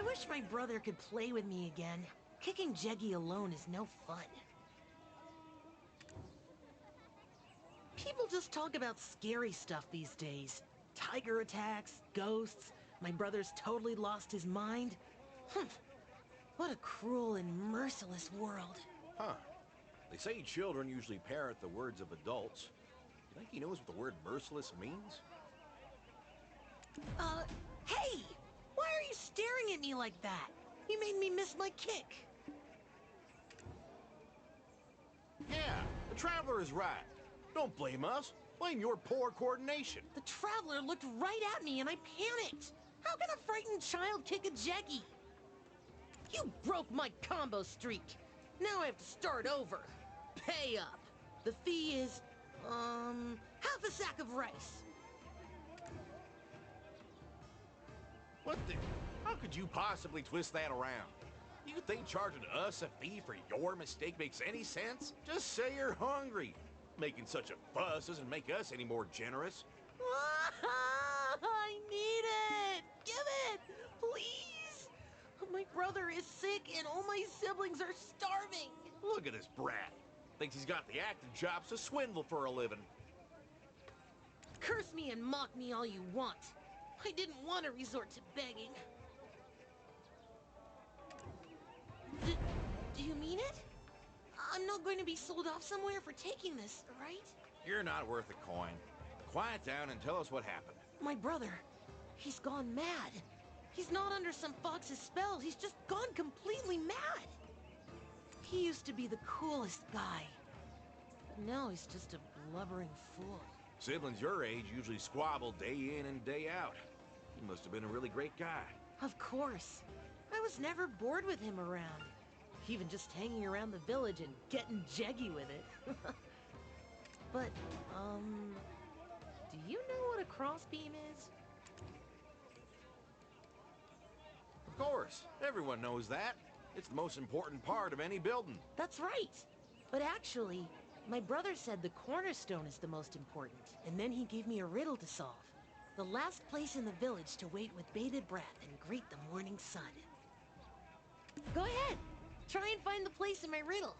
I wish my brother could play with me again. Kicking Jeggy alone is no fun. People just talk about scary stuff these days. Tiger attacks, ghosts, my brother's totally lost his mind. What a cruel and merciless world. Huh. They say children usually parrot the words of adults. You think he knows what the word merciless means? Hey! Why are you staring at me like that? You made me miss my kick. Yeah, the Traveler is right. Don't blame us. Blame your poor coordination. The Traveler looked right at me and I panicked. How can a frightened child kick a Jeggy? You broke my combo streak. Now I have to start over. Pay up. The fee is, half a sack of rice. What the? How could you possibly twist that around? You think charging us a fee for your mistake makes any sense? Just say you're hungry. Making such a fuss doesn't make us any more generous. I need it! Give it! Please! My brother is sick and all my siblings are starving. Look at this brat. Thinks he's got the acting chops to swindle for a living. Curse me and mock me all you want. I didn't want to resort to begging. Do you mean it? I'm not going to be sold off somewhere for taking this, right? You're not worth a coin. Quiet down and tell us what happened. My brother, he's gone mad. He's not under some fox's spell. He's just gone completely mad. He used to be the coolest guy. But now he's just a blubbering fool. Siblings your age usually squabble day in and day out. He must have been a really great guy. Of course. I was never bored with him around. Even just hanging around the village and getting jeggy with it. But, do you know what a crossbeam is? Of course. Everyone knows that. It's the most important part of any building. That's right. But actually, my brother said the cornerstone is the most important, and then he gave me a riddle to solve. The last place in the village to wait with bated breath and greet the morning sun. Go ahead. Try and find the place in my riddle.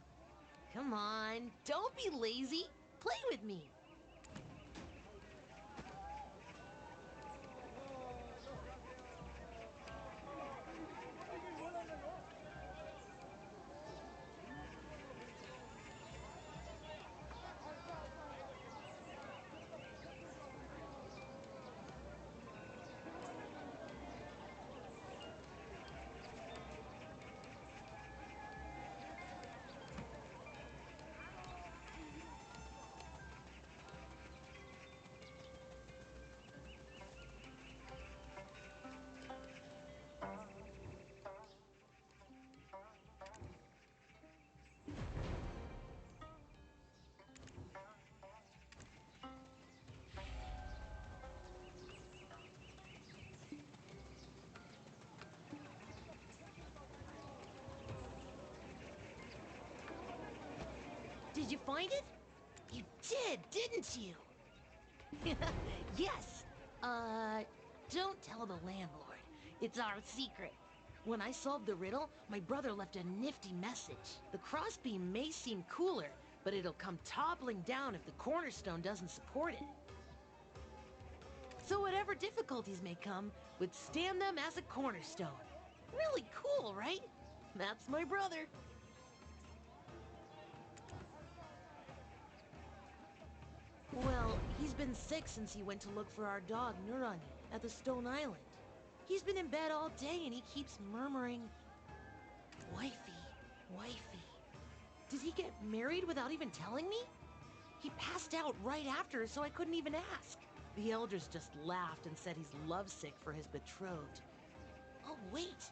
Come on, don't be lazy. Play with me. Did you find it? You did, didn't you? Yes. Don't tell the landlord. It's our secret. When I solved the riddle, my brother left a nifty message. The crossbeam may seem cooler, but it'll come toppling down if the cornerstone doesn't support it. So whatever difficulties may come, withstand them as a cornerstone. Really cool, right? That's my brother. Well, he's been sick since he went to look for our dog, Nurani, at the Stone Island. He's been in bed all day and he keeps murmuring, "Wifey, wifey." Did he get married without even telling me? He passed out right after, so I couldn't even ask. The elders just laughed and said he's lovesick for his betrothed. Oh, wait.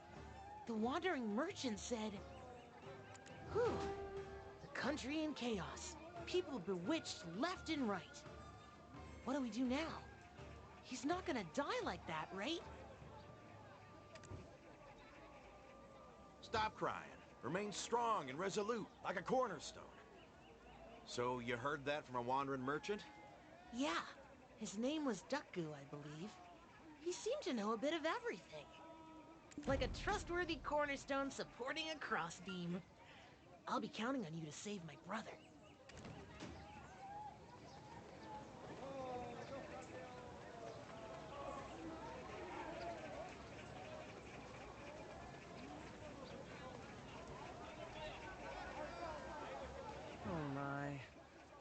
The wandering merchant said, "Whew, the country in chaos. People bewitched left and right. What do we do now? He's not gonna die like that, right?" Stop crying. Remain strong and resolute, like a cornerstone. So you heard that from a wandering merchant? Yeah. His name was Duckgoo, I believe. He seemed to know a bit of everything. Like a trustworthy cornerstone supporting a crossbeam. I'll be counting on you to save my brother. Oh my.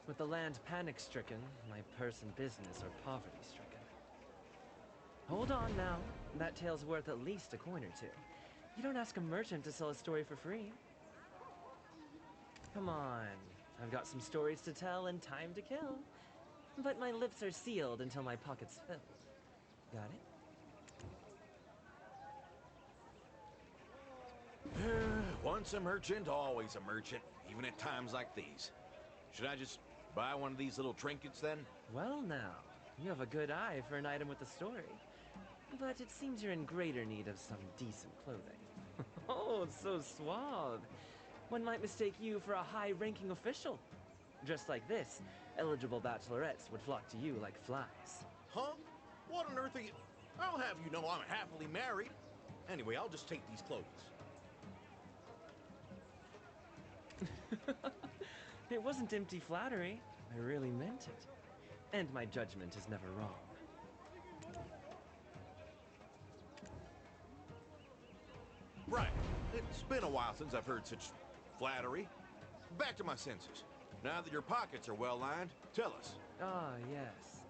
With the land panic-stricken, my purse and business are poverty-stricken. Hold on now. That tale's worth at least a coin or two. You don't ask a merchant to sell a story for free. Come on. I've got some stories to tell and time to kill. But my lips are sealed until my pocket's filled. Got it? Once a merchant, always a merchant, even at times like these. Should I just buy one of these little trinkets then? Well now, you have a good eye for an item with a story. But it seems you're in greater need of some decent clothing. Oh, so suave. One might mistake you for a high-ranking official. Just like this, eligible bachelorettes would flock to you like flies. Huh? What on earth are you... I'll have you know I'm happily married. Anyway, I'll just take these clothes. It wasn't empty flattery. I really meant it. And my judgment is never wrong. Right. It's been a while since I've heard such flattery. Back to my senses. Now that your pockets are well lined, tell us. Ah, yes.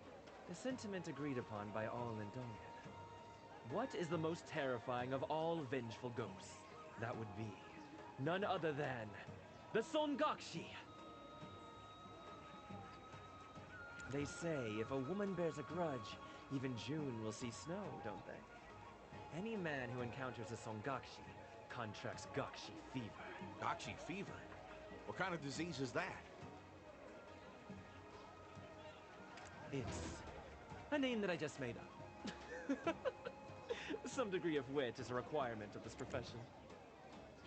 The sentiment agreed upon by all in Donghan. What is the most terrifying of all vengeful ghosts? That would be none other than the Songakshi. They say if a woman bears a grudge, even June will see snow, don't they? Any man who encounters a Songakshi contracts Gakshi fever. Gakshi fever? What kind of disease is that? It's a name that I just made up. Some degree of wit is a requirement of this profession.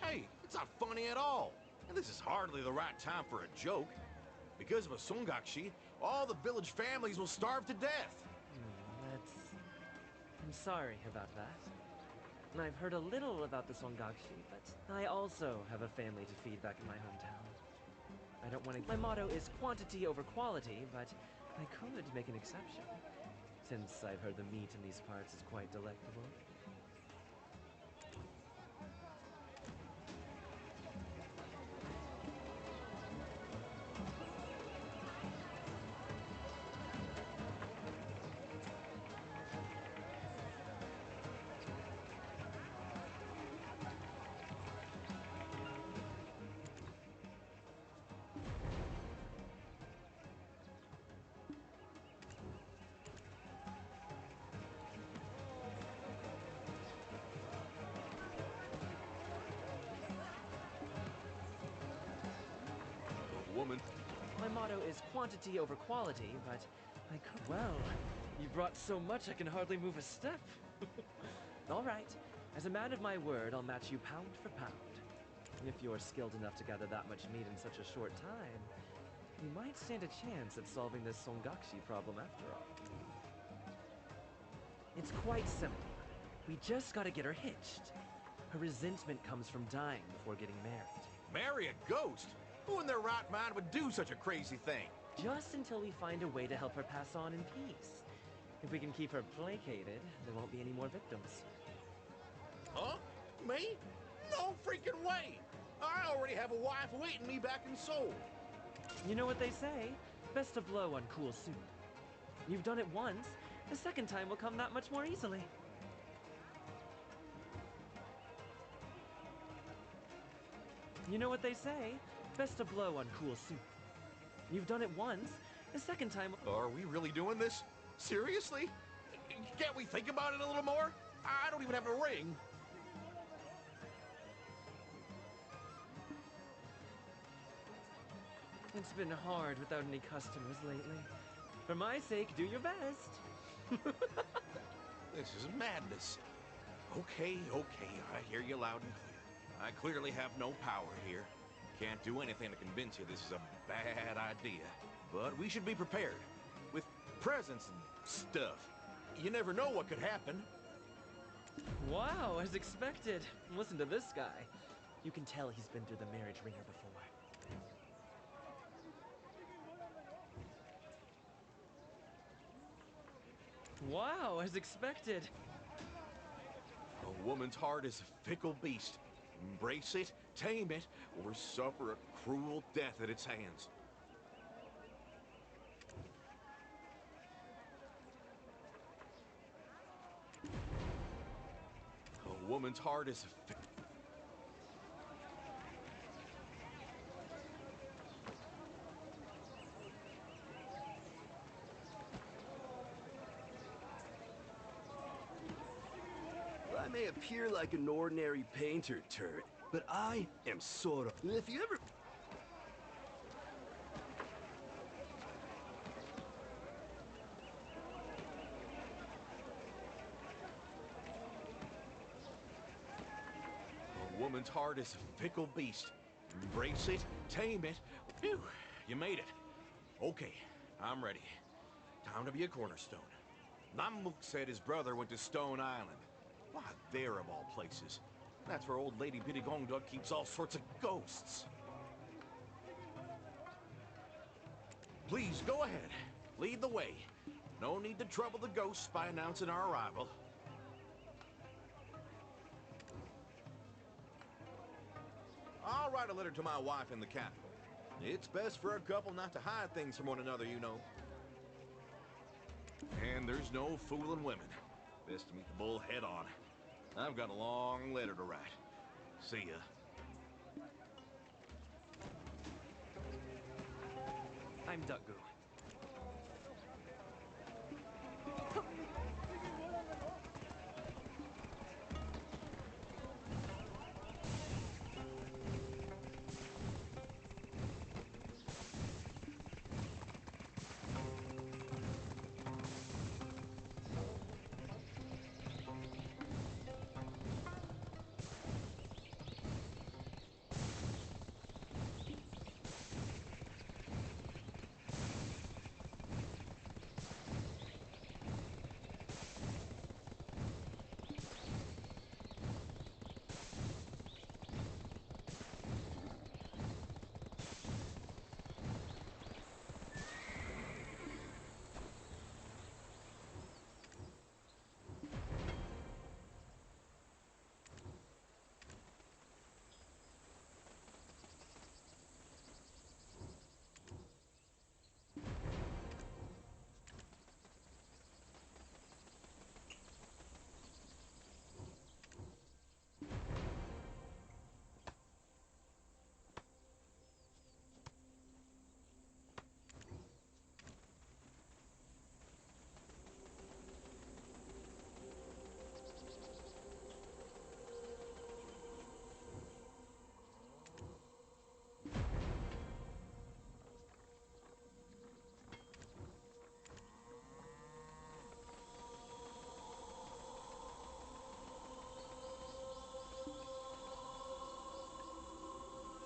Hey, it's not funny at all. And this is hardly the right time for a joke. Because of a Songakshi, all the village families will starve to death. I'm sorry about that. I've heard a little about the Songakshi, but I also have a family to feed back in my hometown. I don't want to... My motto is quantity over quality, but I could make an exception, since I've heard the meat in these parts is quite delectable. Woman. My motto is quantity over quality, but I could... Well, you brought so much I can hardly move a step. All right. As a man of my word, I'll match you pound for pound. If you're skilled enough to gather that much meat in such a short time, you might stand a chance at solving this Songakshi problem after all. It's quite simple. We just gotta get her hitched. Her resentment comes from dying before getting married. Marry a ghost? Who in their right mind would do such a crazy thing? Just until we find a way to help her pass on in peace. If we can keep her placated, there won't be any more victims. Huh? Me? No freaking way! I already have a wife waiting me back in Seoul. You know what they say? Best to blow on cool soup. You've done it once. The second time will come that much more easily. You know what they say? Best to blow on cool soup. You've done it once. The second time... Are we really doing this? Seriously? Can't we think about it a little more? I don't even have a ring. It's been hard without any customers lately. For my sake, do your best. This is madness. Okay, I hear you loud and clear. I clearly have no power here. Can't do anything to convince you this is a bad idea. But we should be prepared. With presents and stuff. You never know what could happen. Wow, as expected. Listen to this guy. You can tell he's been through the marriage ringer before. Wow, as expected. A woman's heart is a fickle beast. Embrace it, tame it, or suffer a cruel death at its hands. A woman's heart is a I may appear like an ordinary painter turd, but I am sort of. If you ever. A woman's heart is a fickle beast. Embrace it, tame it. Phew, you made it. Okay, I'm ready. Time to be a cornerstone. Namuk said his brother went to Stone Island. Why, there of all places. That's where old Lady Bittigongdug keeps all sorts of ghosts. Please, go ahead. Lead the way. No need to trouble the ghosts by announcing our arrival. I'll write a letter to my wife in the capital. It's best for a couple not to hide things from one another, you know. And there's no fooling women. Best to meet the bull head on. I've got a long letter to write. See ya. I'm Duggu.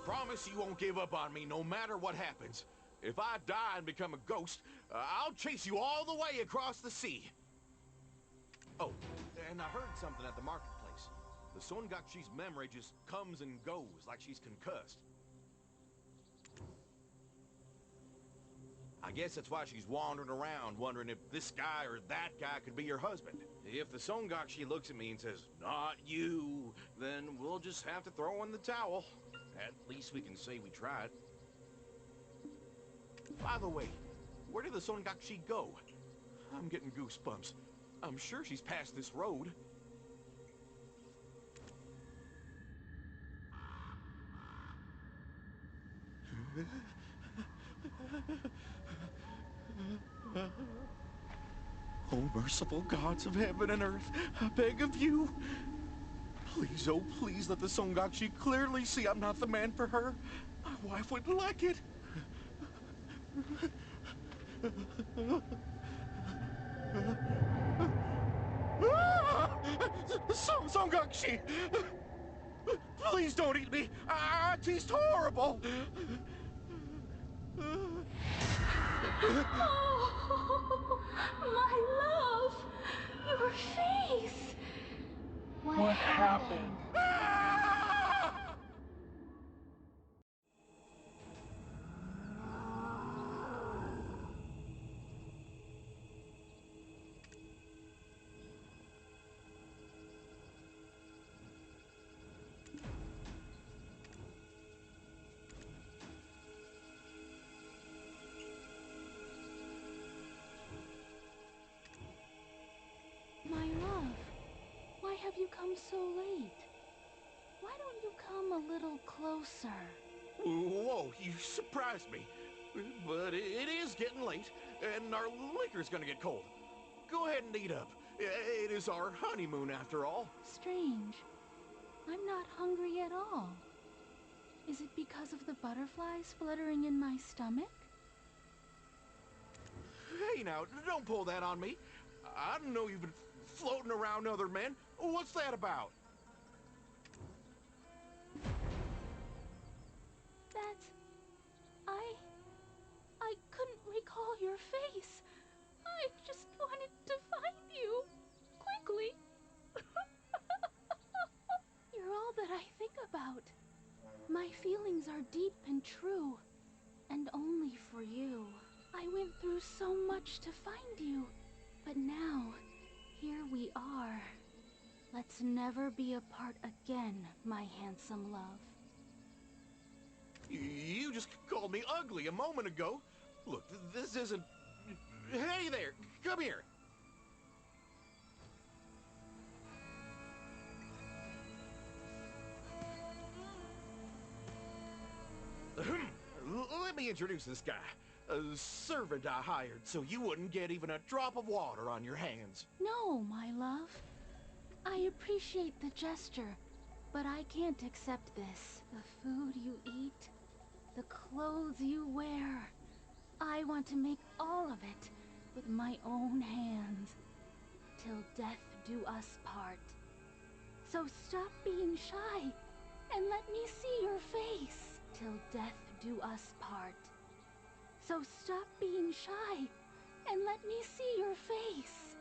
Promise you won't give up on me no matter what happens. If I die and become a ghost, I'll chase you all the way across the sea. Oh, and I heard something at the marketplace. The Songakshi's memory just comes and goes like she's concussed. I guess that's why she's wandering around wondering if this guy or that guy could be her husband. If the Songakshi looks at me and says, "Not you," then we'll just have to throw in the towel. At least we can say we tried. By the way, where did the Songakshi go? I'm getting goosebumps. I'm sure she's past this road. Oh, merciful gods of heaven and earth, I beg of you. Please, oh please, let the Songakshi clearly see I'm not the man for her. My wife wouldn't like it. Songakshi! Please don't eat me. It tastes horrible. Oh, my love! Your face! happen? My love, why have you come so late? Why don't you come a little closer? Whoa, you surprised me. But it is getting late, and our liquor's gonna get cold. Go ahead and eat up. It is our honeymoon, after all. Strange. I'm not hungry at all. Is it because of the butterflies fluttering in my stomach? Hey, now, don't pull that on me. I don't know you've been floating around other men. What's that about? I couldn't recall your face. I just wanted to find you. Quickly. You're all that I think about. My feelings are deep and true, and only for you. I went through so much to find you, but now, here we are. Let's never be apart again, my handsome love. You just called me ugly a moment ago. Look, this isn't... Hey there, come here. Let me introduce this guy. A servant I hired so you wouldn't get even a drop of water on your hands. No, my love. I appreciate the gesture, but I can't accept this. The food you eat, the clothes you wear. I want to make all of it with my own hands. Till death do us part. So stop being shy and let me see your face. Till death do us part. So stop being shy and let me see your face.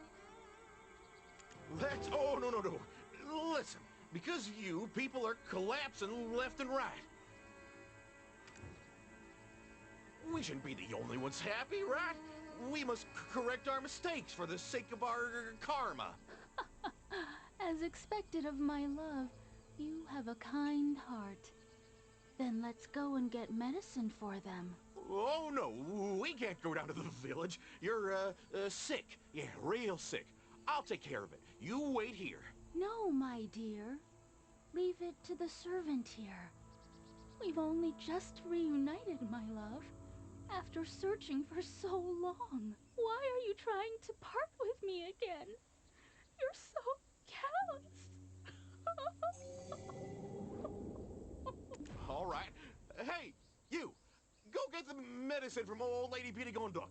That's... Oh, no. Listen, because of you, people are collapsing left and right. We shouldn't be the only ones happy, right? We must correct our mistakes for the sake of our karma. As expected of my love, you have a kind heart. Then let's go and get medicine for them. Oh, no, we can't go down to the village. You're, sick. Yeah, real sick. I'll take care of it. You wait here. No, my dear. Leave it to the servant here. We've only just reunited, my love. After searching for so long. Why are you trying to part with me again? You're so callous. All right. Hey, you! Go get the medicine from old Lady Petey Gonduk.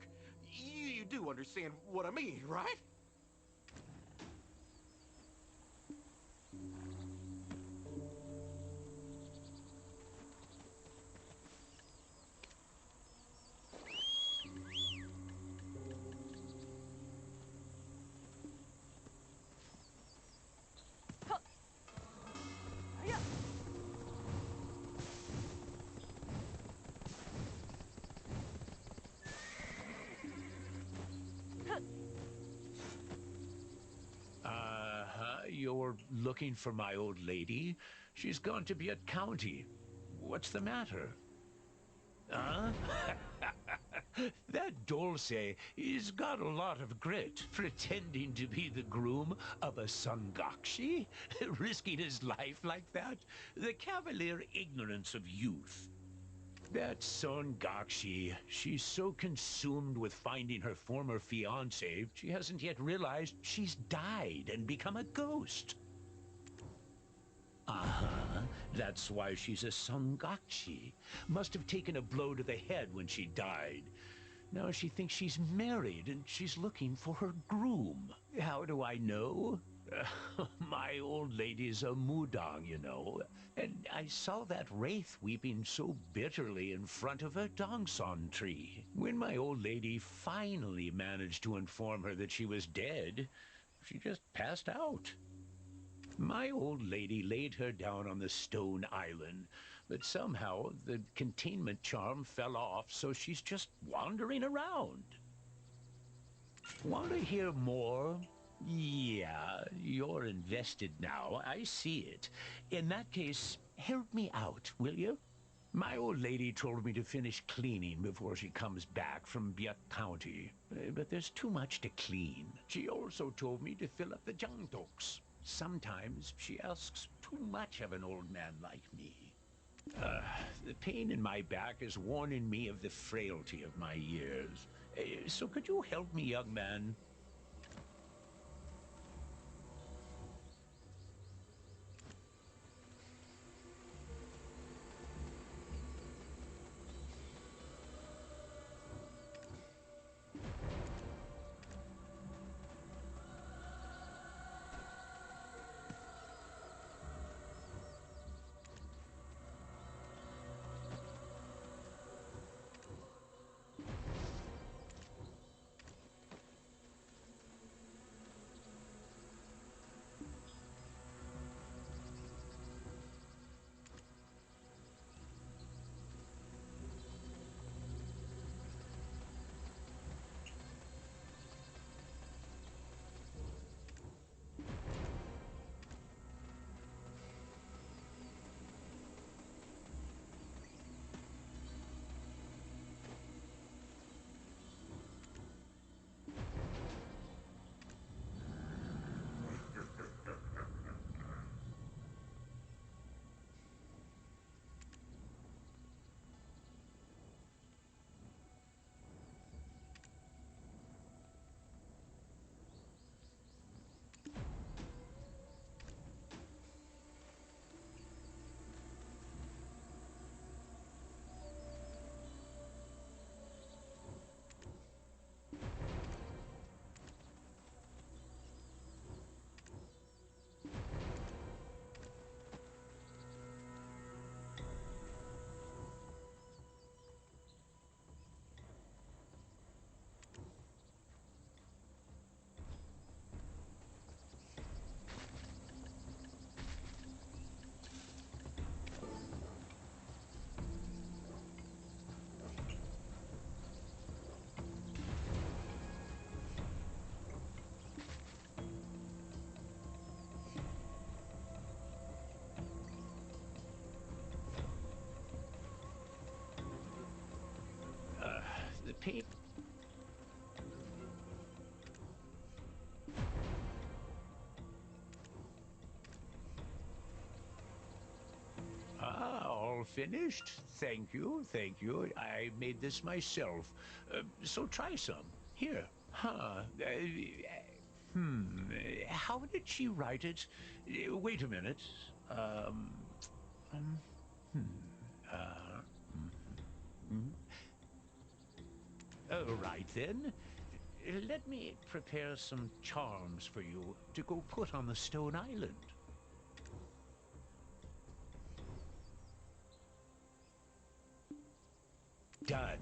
You do understand what I mean, right? You're looking for my old lady? She's gone to be at county. What's the matter? Huh? That Dulce has got a lot of grit, pretending to be the groom of a Sangakshi, risking his life like that. The cavalier ignorance of youth. That Sangakshi, she's so consumed with finding her former fiancé, she hasn't yet realized she's died and become a ghost. Uh-huh. That's why she's a Sangakshi. Must have taken a blow to the head when she died. Now she thinks she's married and she's looking for her groom. How do I know? My old lady's a mudang, you know. And I saw that wraith weeping so bitterly in front of a dongson tree. When my old lady finally managed to inform her that she was dead, she just passed out. My old lady laid her down on the stone island, but somehow the containment charm fell off, so she's just wandering around. Want to hear more? Yeah, you're invested now. I see it. In that case, help me out, will you? My old lady told me to finish cleaning before she comes back from Biak County, but there's too much to clean. She also told me to fill up the jangtoks. Sometimes she asks too much of an old man like me. The pain in my back is warning me of the frailty of my years. So could you help me, young man? The pain... Ah, all finished? Thank you, thank you. I made this myself. So try some. Here. Huh. How did she write it? Wait a minute. Um, hmm. Uh, All right, then. Let me prepare some charms for you to go put on the stone island. Done.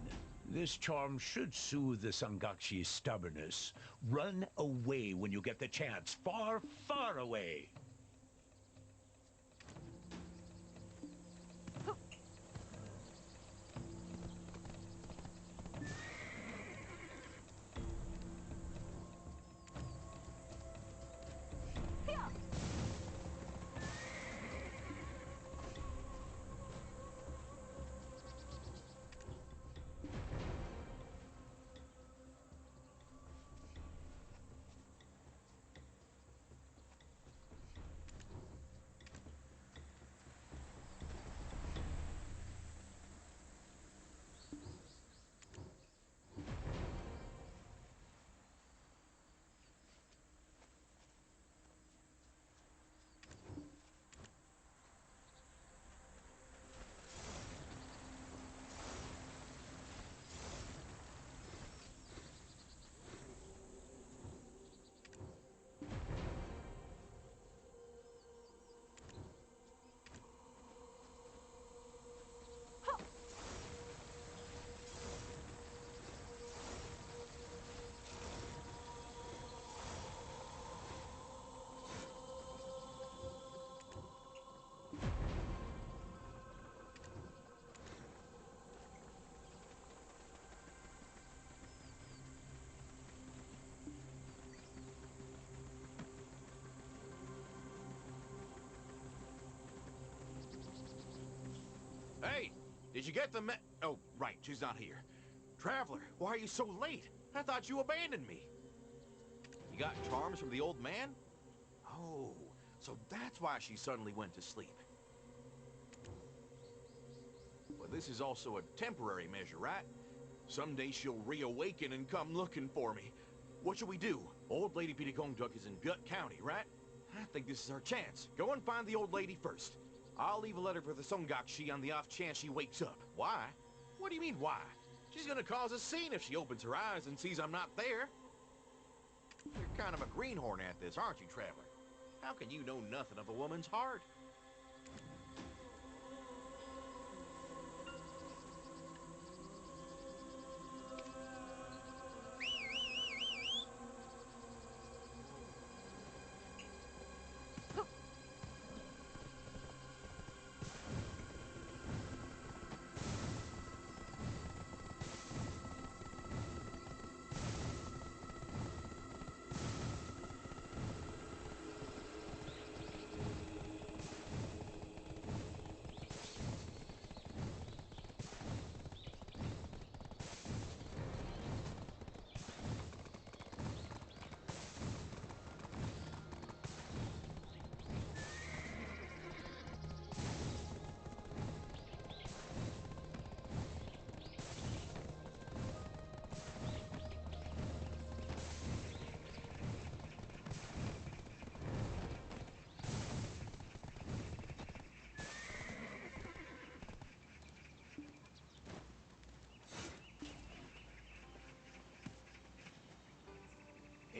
This charm should soothe the Sangakshi's stubbornness. Run away when you get the chance. Far, far away. Hey, did you get the Oh, right, she's not here. Traveler, why are you so late? I thought you abandoned me. You got charms from the old man? Oh, so that's why she suddenly went to sleep. But this is also a temporary measure, right? Someday she'll reawaken and come looking for me. What should we do? Old Lady Pitikongduk is in Gut County, right? I think this is our chance. Go and find the old lady first. I'll leave a letter for the Songakshi on the off chance she wakes up. Why? What do you mean, why? She's gonna cause a scene if she opens her eyes and sees I'm not there. You're kind of a greenhorn at this, aren't you, Traveler? How can you know nothing of a woman's heart?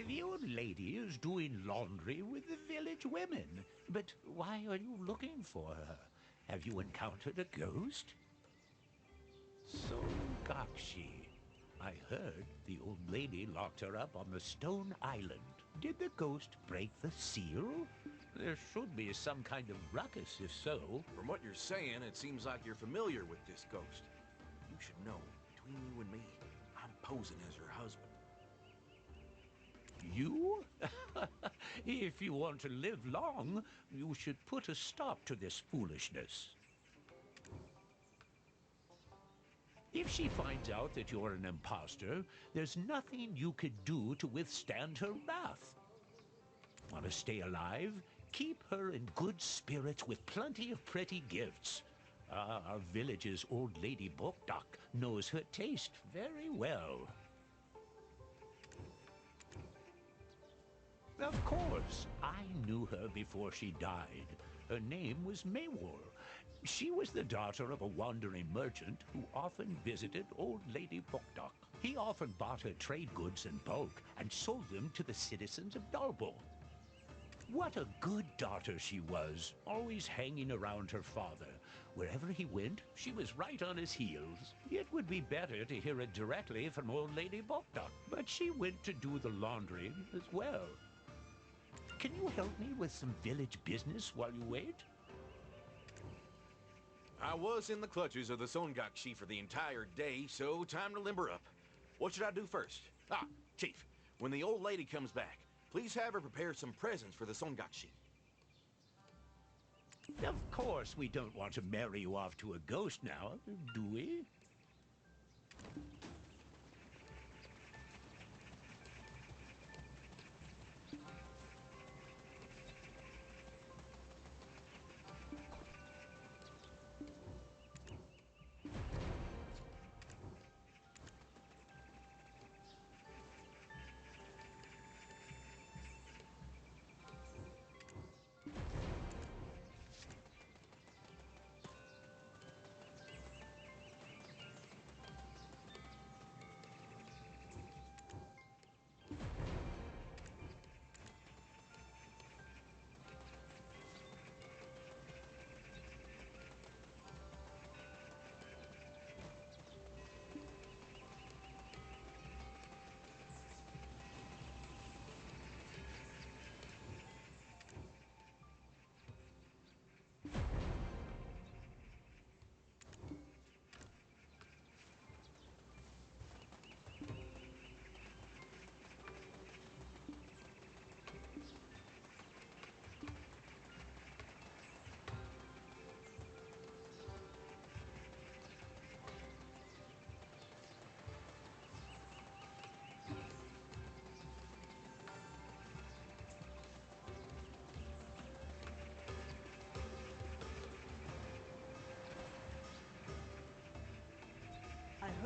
The old lady is doing laundry with the village women. But why are you looking for her? Have you encountered a ghost? Songakshi. I heard the old lady locked her up on the stone island. Did the ghost break the seal? There should be some kind of ruckus if so. From what you're saying, it seems like you're familiar with this ghost. You should know, between you and me, I'm posing as her husband. You? If you want to live long, you should put a stop to this foolishness. If she finds out that you're an imposter, there's nothing you could do to withstand her wrath. Want to stay alive? Keep her in good spirits with plenty of pretty gifts. Our village's old lady Bokdak knows her taste very well. Of course, I knew her before she died. Her name was Maywar. She was the daughter of a wandering merchant who often visited old Lady Bokdak. He often bought her trade goods in bulk and sold them to the citizens of Dalbo. What a good daughter she was, always hanging around her father. Wherever he went, she was right on his heels. It would be better to hear it directly from old Lady Bokdak, but she went to do the laundry as well. Can you help me with some village business while you wait? I was in the clutches of the Songakshi for the entire day, so time to limber up. What should I do first? Chief, when the old lady comes back, please have her prepare some presents for the Songakshi. Of course we don't want to marry you off to a ghost now, do we?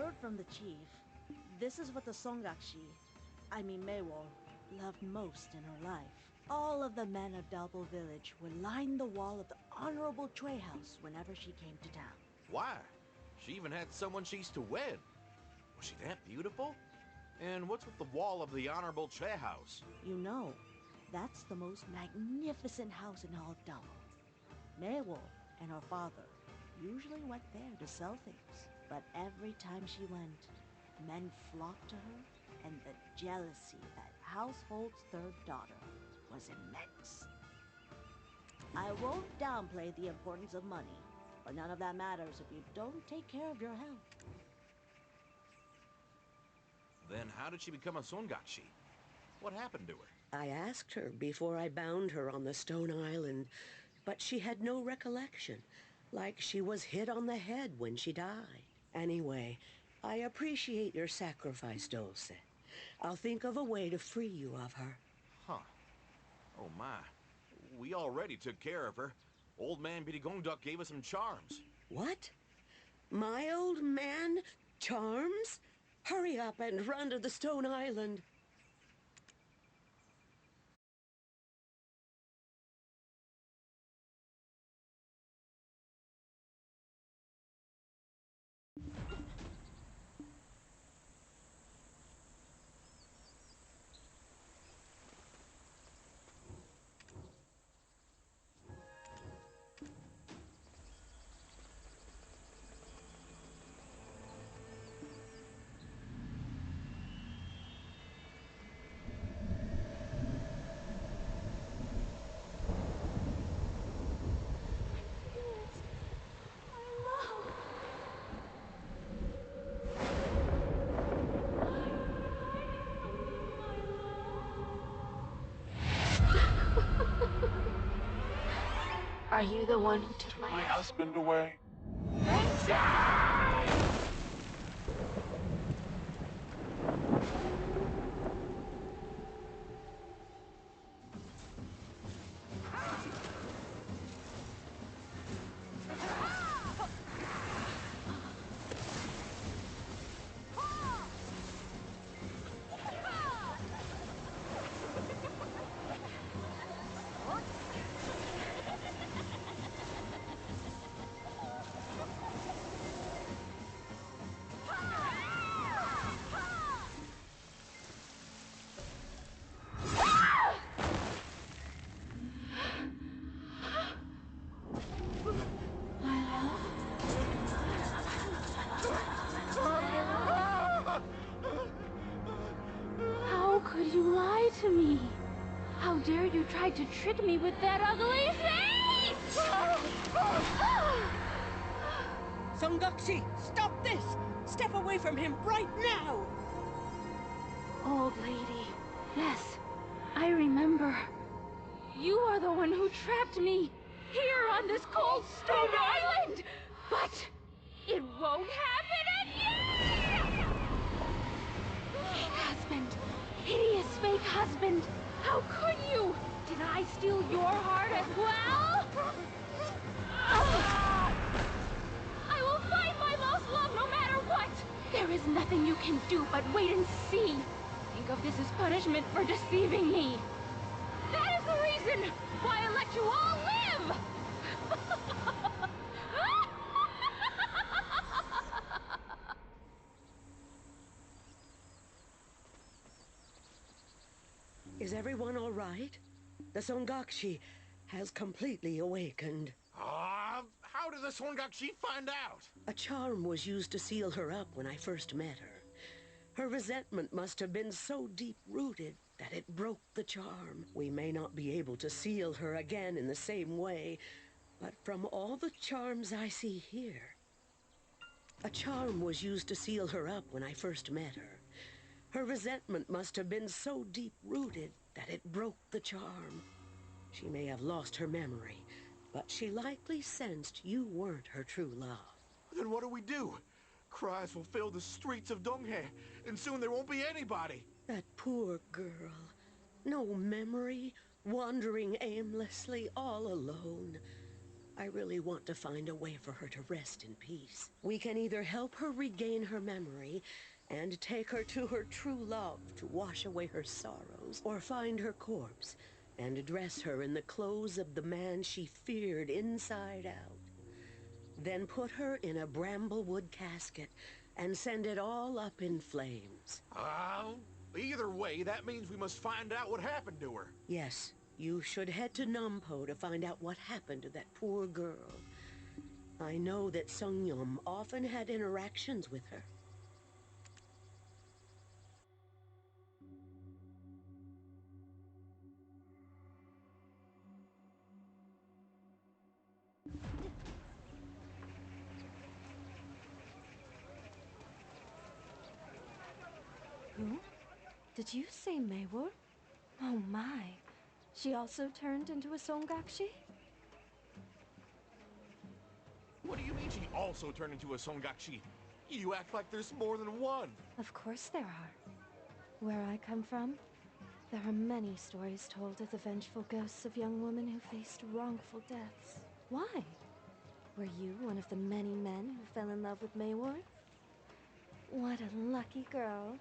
heard from the chief. This is what the Songakshi, I mean Maywol, loved most in her life. All of the men of Dalbo village would line the wall of the Honorable Chue house whenever she came to town. Why? She even had someone she used to wed. Was she that beautiful? And what's with the wall of the Honorable Chue house? You know, that's the most magnificent house in all of Dalbo. Maywol and her father usually went there to sell things. But every time she went, men flocked to her, and the jealousy of that household's third daughter was immense. I won't downplay the importance of money, but none of that matters if you don't take care of your health. Then how did she become a Songakshi? What happened to her? I asked her before I bound her on the stone island, but she had no recollection, like she was hit on the head when she died. Anyway, I appreciate your sacrifice, Dulce. I'll think of a way to free you of her. Huh. Oh my. We already took care of her. Old man Bidigongduck gave us some charms. What? My old man? Charms? Hurry up and run to the stone island. Are you the one who took my husband away? How could you lie to me? How dare you try to trick me with that ugly face? Songakshi, stop this! Step away from him right now! Old lady, yes, I remember. You are the one who trapped me here on this cold stone island! But it won't happen again! Fake husband! Hideous fake husband! How could you? Did I steal your heart as well? I will find my lost love no matter what! There is nothing you can do but wait and see. Think of this as punishment for deceiving me. That is the reason why I let you all live! Is everyone all right? The Songakshi has completely awakened. How did the Songakshi find out? A charm was used to seal her up when I first met her. Her resentment must have been so deep-rooted that it broke the charm. We may not be able to seal her again in the same way, but from all the charms I see here, a charm was used to seal her up when I first met her. Her resentment must have been so deep-rooted that it broke the charm. She may have lost her memory, but she likely sensed you weren't her true love. Then what do we do? Cries will fill the streets of Donghae, and soon there won't be anybody. That poor girl. No memory, wandering aimlessly, all alone. I really want to find a way for her to rest in peace. We can either help her regain her memory and take her to her true love to wash away her sorrows, or find her corpse and dress her in the clothes of the man she feared inside out. Then put her in a bramblewood casket and send it all up in flames. Either way, that means we must find out what happened to her. Yes, you should head to Nampo to find out what happened to that poor girl. I know that Sungyum often had interactions with her. Who? Did you say Maewol? Oh my. She also turned into a Songakshi? What do you mean she also turned into a Songakshi? You act like there's more than one. Of course there are. Where I come from, there are many stories told of the vengeful ghosts of young women who faced wrongful deaths. Why? Were you one of the many men who fell in love with Maewol? What a lucky girl.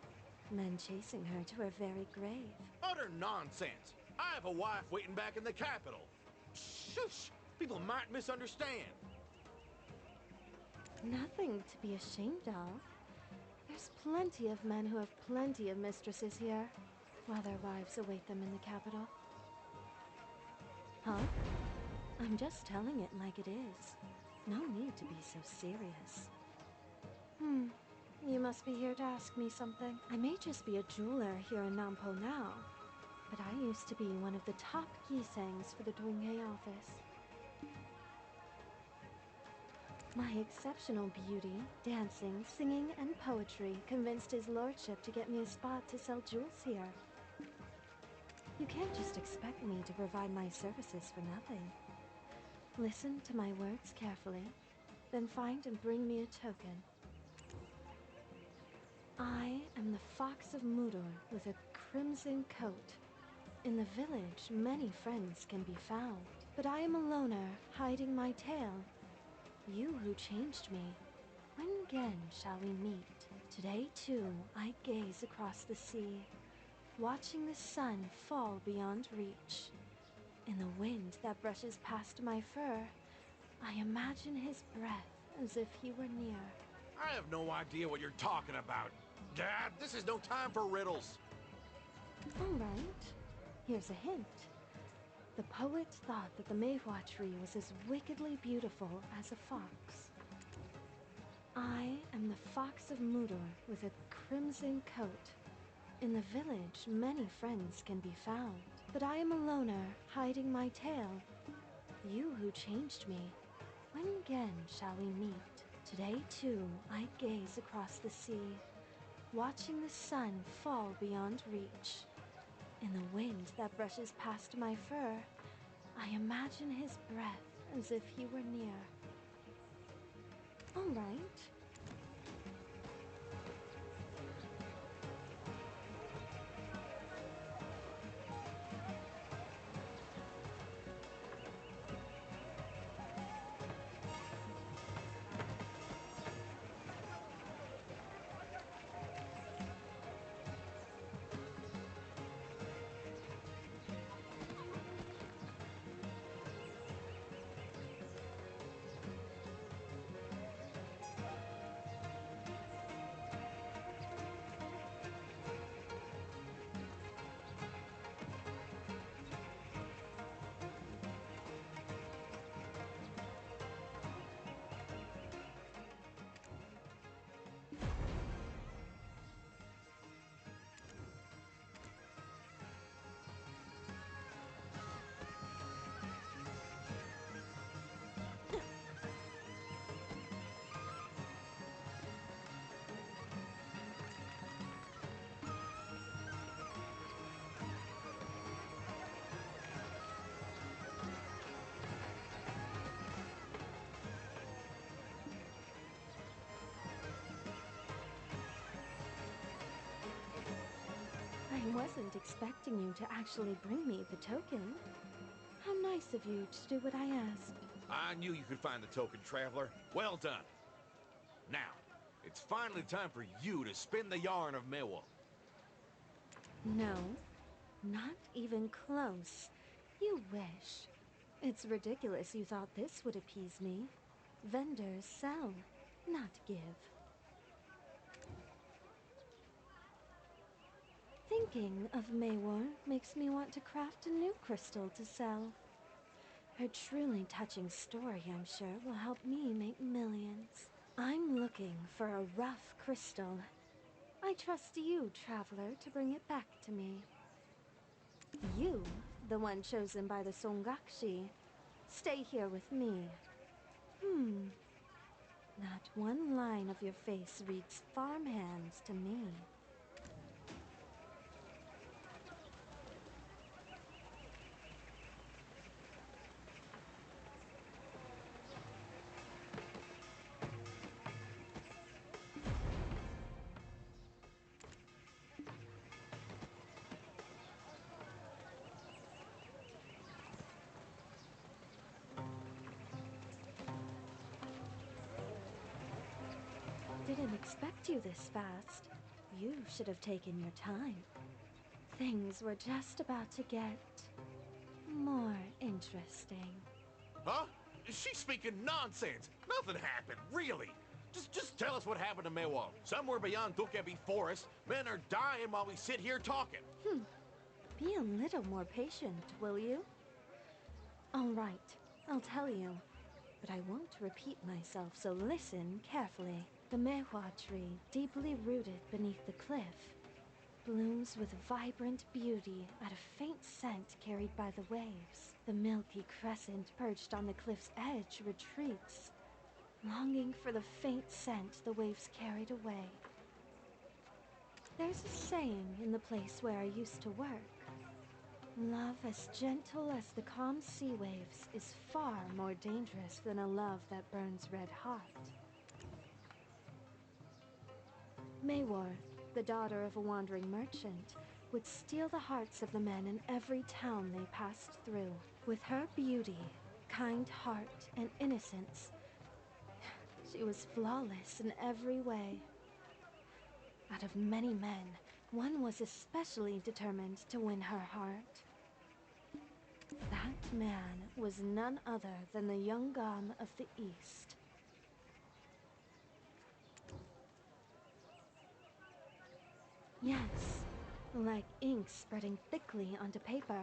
Men chasing her to her very grave. Utter nonsense. I have a wife waiting back in the capital. Shush! People might misunderstand. Nothing to be ashamed of. There's plenty of men who have plenty of mistresses here, while their wives await them in the capital. Huh? I'm just telling it like it is. No need to be so serious. You must be here to ask me something. I may just be a jeweler here in Nampo now, but I used to be one of the top gisangs for the Donghae office. My exceptional beauty, dancing, singing, and poetry convinced his lordship to get me a spot to sell jewels here. You can't just expect me to provide my services for nothing. Listen to my words carefully, then find and bring me a token. I am the Fox of Mudor with a crimson coat. In the village, many friends can be found, but I am a loner, hiding my tail. You who changed me, when again shall we meet? Today, too, I gaze across the sea, watching the sun fall beyond reach. In the wind that brushes past my fur, I imagine his breath as if he were near. I have no idea what you're talking about. Dad, this is no time for riddles. All right, here's a hint. The poet thought that the Mayhua tree was as wickedly beautiful as a fox. I am the Fox of Mudor with a crimson coat. In the village, many friends can be found, but I am a loner, hiding my tail. You who changed me, when again shall we meet? Today, too, I gaze across the sea, watching the sun fall beyond reach. In the wind that brushes past my fur, I imagine his breath as if he were near. All right. I wasn't expecting you to actually bring me the token. How nice of you to do what I asked. I knew you could find the token, traveler. Well done. Now, it's finally time for you to spin the yarn of Mewo. No, not even close. You wish. It's ridiculous you thought this would appease me. Vendors sell, not give. Thinking of Maywar makes me want to craft a new crystal to sell. Her truly touching story, I'm sure, will help me make millions. I'm looking for a rough crystal. I trust you, traveler, to bring it back to me. You, the one chosen by the Songakshi, stay here with me. Not one line of your face reads farmhands to me. Didn't expect you this fast. You should have taken your time. Things were just about to get more interesting. Huh? She's speaking nonsense. Nothing happened, really. Just tell us what happened to Mewo. Somewhere beyond Dukebi Forest, men are dying while we sit here talking. Be a little more patient, will you? All right, I'll tell you. But I won't repeat myself, so listen carefully. The mehua tree, deeply rooted beneath the cliff, blooms with vibrant beauty at a faint scent carried by the waves. The milky crescent perched on the cliff's edge retreats, longing for the faint scent the waves carried away. There's a saying in the place where I used to work. Love as gentle as the calm sea waves is far more dangerous than a love that burns red hot. Maywar, the daughter of a wandering merchant, would steal the hearts of the men in every town they passed through. With her beauty, kind heart, and innocence, she was flawless in every way. Out of many men, one was especially determined to win her heart. That man was none other than the Yungam of the East. Yes, like ink spreading thickly onto paper,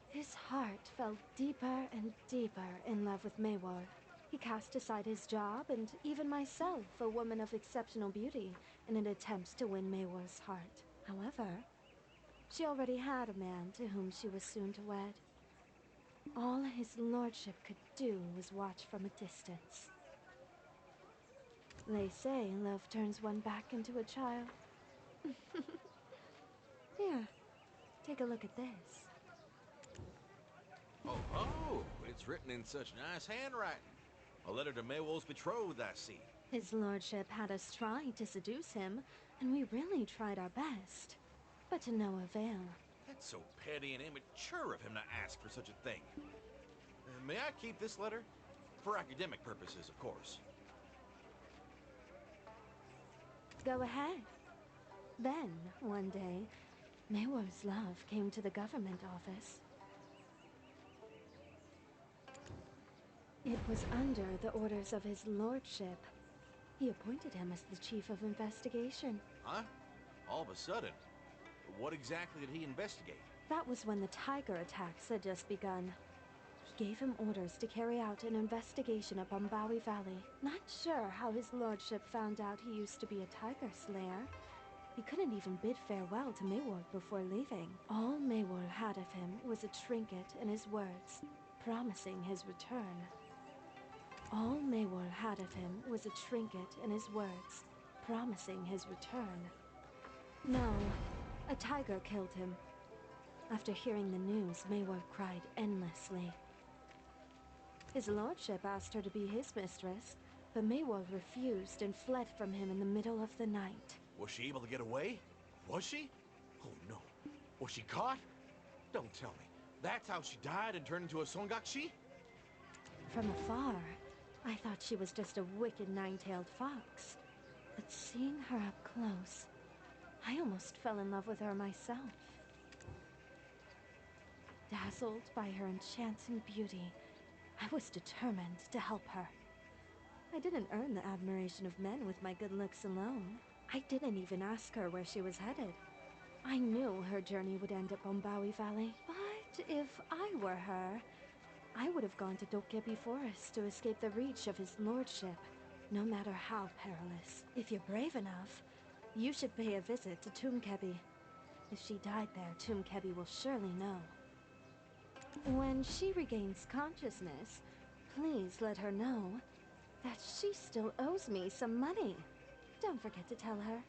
his heart fell deeper and deeper in love with Maywar. He cast aside his job and even myself, a woman of exceptional beauty, in an attempt to win Maywar's heart. However, she already had a man to whom she was soon to wed. All his lordship could do was watch from a distance. They say love turns one back into a child. Here, take a look at this. Oh, it's written in such nice handwriting. A letter to Mewo's betrothed, I see. His lordship had us try to seduce him, and we really tried our best. But to no avail. That's so petty and immature of him to ask for such a thing. May I keep this letter? For academic purposes, of course. Go ahead. Then, one day, Maywar's love came to the government office. It was under the orders of his lordship. He appointed him as the chief of investigation. Huh? All of a sudden? What exactly did he investigate? That was when the tiger attacks had just begun. He gave him orders to carry out an investigation up Bowie Valley. Not sure how his lordship found out he used to be a tiger slayer. He couldn't even bid farewell to Maywar before leaving. All Maywar had of him was a trinket and his words, promising his return. All Maywar had of him was a trinket and his words, promising his return. No, a tiger killed him. After hearing the news, Maywar cried endlessly. His lordship asked her to be his mistress, but Maywar refused and fled from him in the middle of the night. Was she able to get away? Was she? Oh no. Was she caught? Don't tell me. That's how she died and turned into a Songakshi? From afar, I thought she was just a wicked nine-tailed fox. But seeing her up close, I almost fell in love with her myself. Dazzled by her enchanting beauty, I was determined to help her. I didn't earn the admiration of men with my good looks alone. I didn't even ask her where she was headed. I knew her journey would end at Bombawi Valley, but if I were her, I would have gone to Dokebi Forest to escape the reach of his lordship, no matter how perilous. If you're brave enough, you should pay a visit to Toomkebi. If she died there, Toomkebi will surely know. When she regains consciousness, please let her know that she still owes me some money. Don't forget to tell her.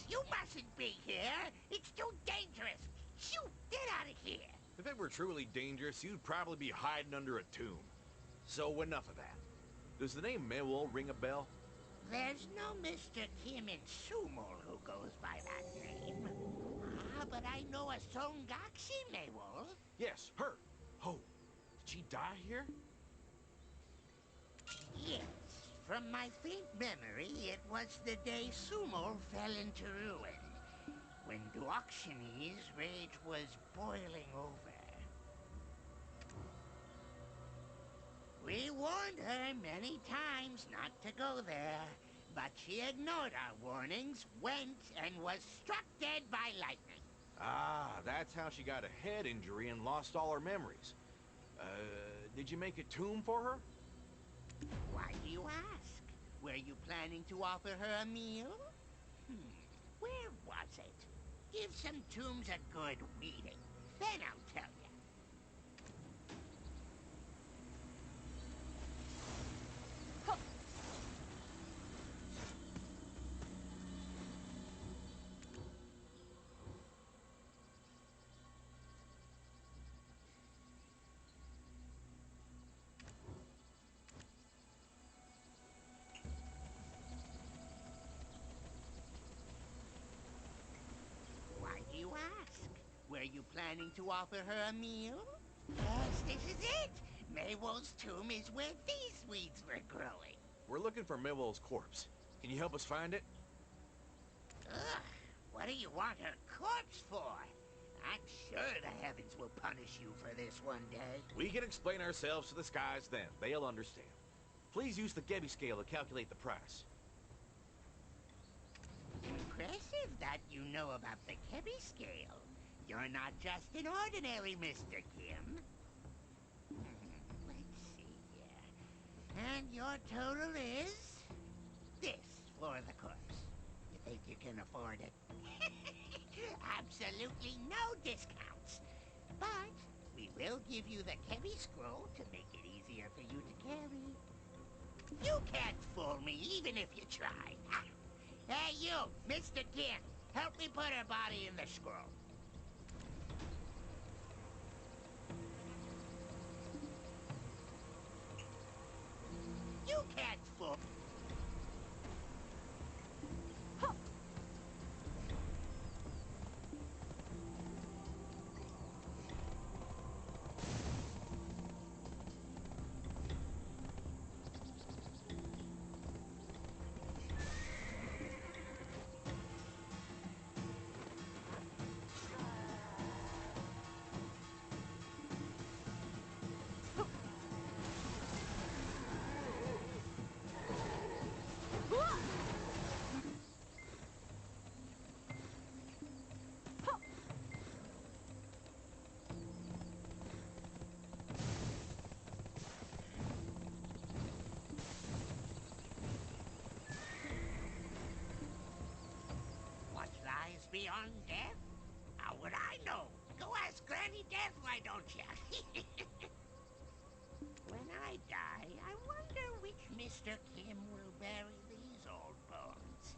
You mustn't be here. It's too dangerous. Shoot, get out of here. If it were truly dangerous, you'd probably be hiding under a tomb. So enough of that. Does the name Mewol ring a bell? There's no Mr. Kim in Sumo who goes by that name. But I know a Songaxi Mewol. Yes, her. Oh, did she die here? Yes. From my faint memory, it was the day Sumo fell into ruin, when Duoxani's rage was boiling over. We warned her many times not to go there, but she ignored our warnings, went, and was struck dead by lightning. Ah, that's how she got a head injury and lost all her memories. Did you make a tomb for her? Why do you ask? Were you planning to offer her a meal? Where was it? Give some tombs a good weeding. Then I'll tell you. Why do you ask? Were you planning to offer her a meal? Yes, this is it! Maywol's tomb is where these weeds were growing. We're looking for Mewol's corpse. Can you help us find it? Ugh, what do you want her corpse for? I'm sure the heavens will punish you for this one day. We can explain ourselves to the skies then. They'll understand. Please use the Gebi scale to calculate the price. that you know about the Kebby scale. You're not just an ordinary Mr. Kim. Let's see here. And your total is this for the corpse. You think you can afford it? Absolutely no discounts. But we will give you the Kebby scroll to make it easier for you to carry. You can't fool me, even if you try. Hey, you, Mr. Kim, help me put her body in the scroll. You can't fool... Beyond death? How would I know? Go ask Granny Death, why don't you? When I die, I wonder which Mr. Kim will bury these old bones.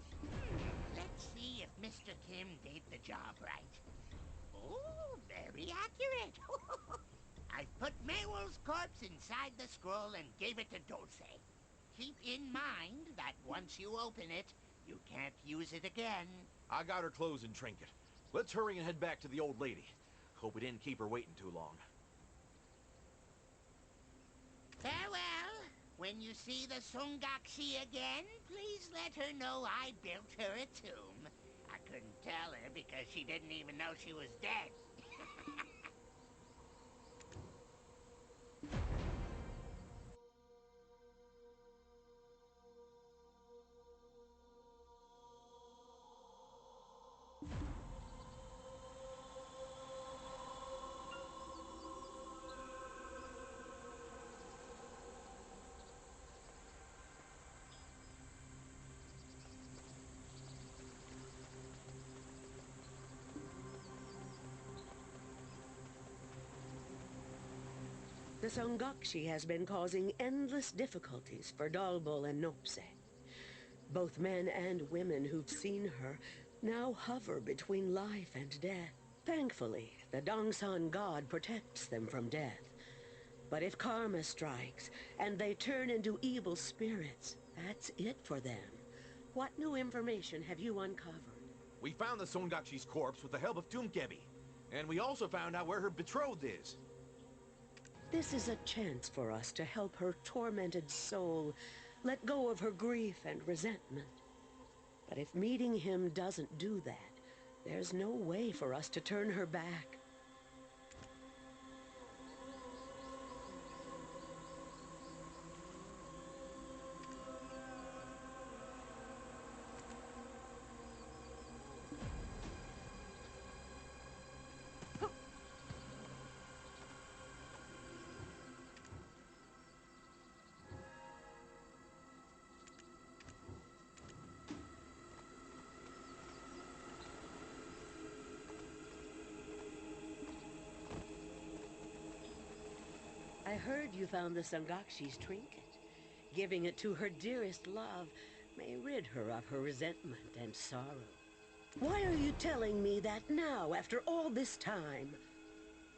Let's see if Mr. Kim did the job right. Oh, very accurate. I've put Maywell's corpse inside the scroll and gave it to Dulce. Keep in mind that once you open it, you can't use it again. I got her clothes and trinket. Let's hurry and head back to the old lady. Hope we didn't keep her waiting too long. Farewell. When you see the Sungakshi again, please let her know I built her a tomb. I couldn't tell her because she didn't even know she was dead. The Songakshi has been causing endless difficulties for Dalbol and Nopse. Both men and women who've seen her now hover between life and death. Thankfully, the Dongsan god protects them from death. But if karma strikes and they turn into evil spirits, that's it for them. What new information have you uncovered? We found the Songakshi's corpse with the help of Toomkebi. And we also found out where her betrothed is. This is a chance for us to help her tormented soul let go of her grief and resentment. But if meeting him doesn't do that, there's no way for us to turn her back. I heard you found the Sangakshi's trinket. Giving it to her dearest love may rid her of her resentment and sorrow. Why are you telling me that now, after all this time?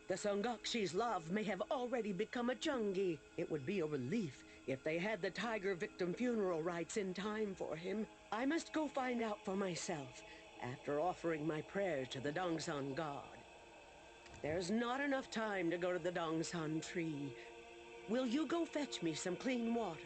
The Sangakshi's love may have already become a Chungi. It would be a relief if they had the tiger victim funeral rites in time for him. I must go find out for myself after offering my prayers to the Dongsan god. There's not enough time to go to the Dongsan tree. Will you go fetch me some clean water?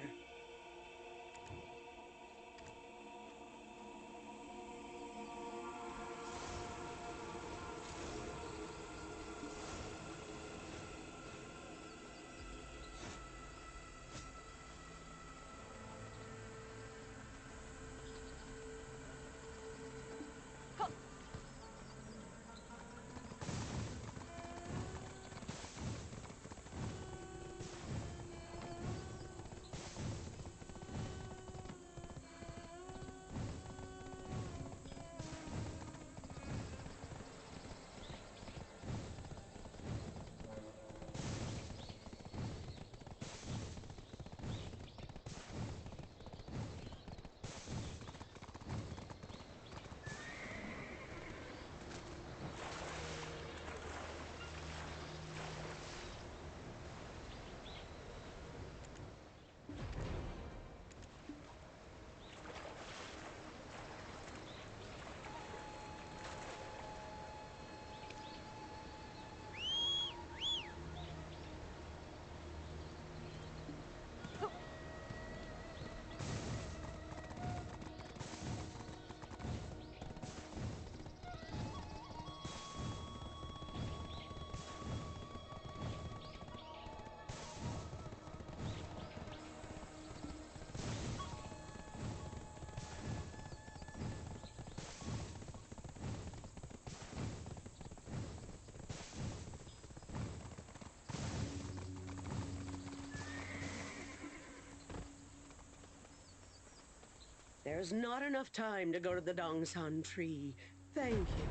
There's not enough time to go to the Dongsan tree. Thank you.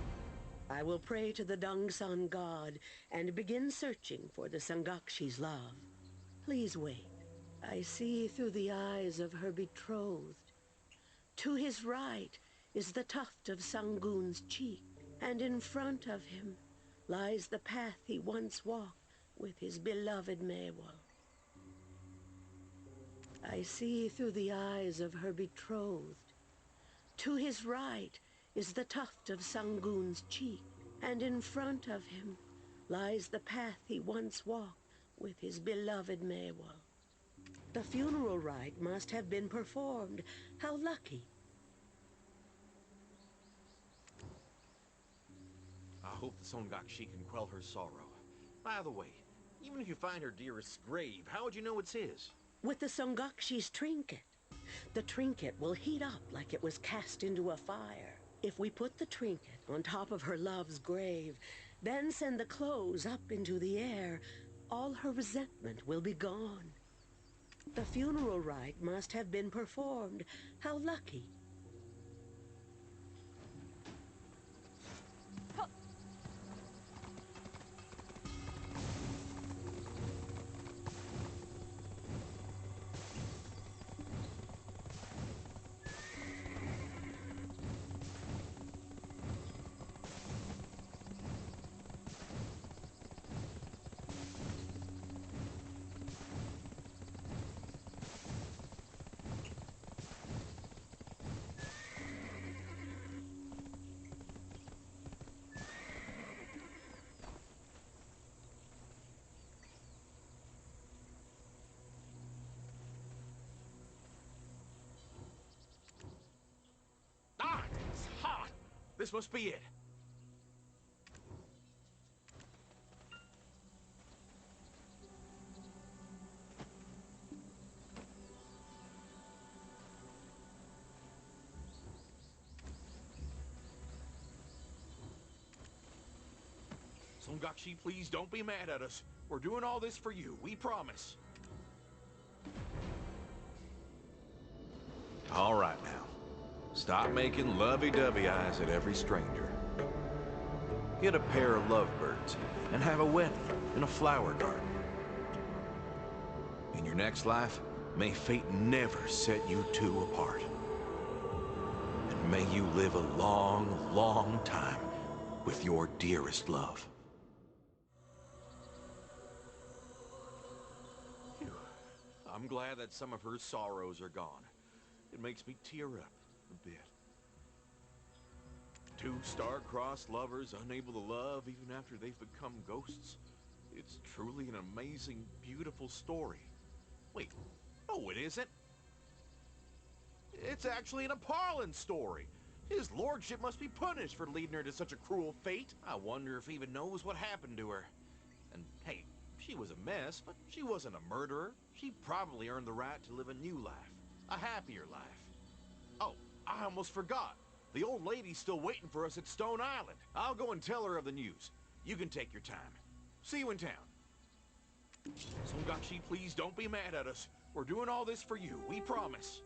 I will pray to the Dongsan god and begin searching for the Sangakshi's love. Please wait. I see through the eyes of her betrothed. To his right is the tuft of Sangun's cheek, and in front of him lies the path he once walked with his beloved Mewol. I see through the eyes of her betrothed. To his right is the tuft of Sangun's cheek, and in front of him lies the path he once walked with his beloved Mewol. The funeral rite must have been performed. How lucky. I hope the Songakshi can quell her sorrow. By the way, even if you find her dearest's grave, how would you know it's his? With the Songakshi's trinket. The trinket will heat up like it was cast into a fire. If we put the trinket on top of her love's grave, then send the clothes up into the air, all her resentment will be gone. The funeral rite must have been performed. How lucky. Ah, it's hot! This must be it. Songakshi, please don't be mad at us. We're doing all this for you, we promise. All right now. Stop making lovey-dovey eyes at every stranger. Get a pair of lovebirds and have a wedding in a flower garden. In your next life, may fate never set you two apart. And may you live a long, long time with your dearest love. Phew. I'm glad that some of her sorrows are gone. It makes me tear up a bit. Two star-crossed lovers unable to love even after they've become ghosts. It's truly an amazing, beautiful story. Wait, no it isn't. It's actually an appalling story. His lordship must be punished for leading her to such a cruel fate. I wonder if he even knows what happened to her. And hey, she was a mess, but she wasn't a murderer. She probably earned the right to live a new life. A happier life. Oh, I almost forgot. The old lady's still waiting for us at Stone Island. I'll go and tell her of the news. You can take your time. See you in town. Songakshi, please don't be mad at us. We're doing all this for you, we promise.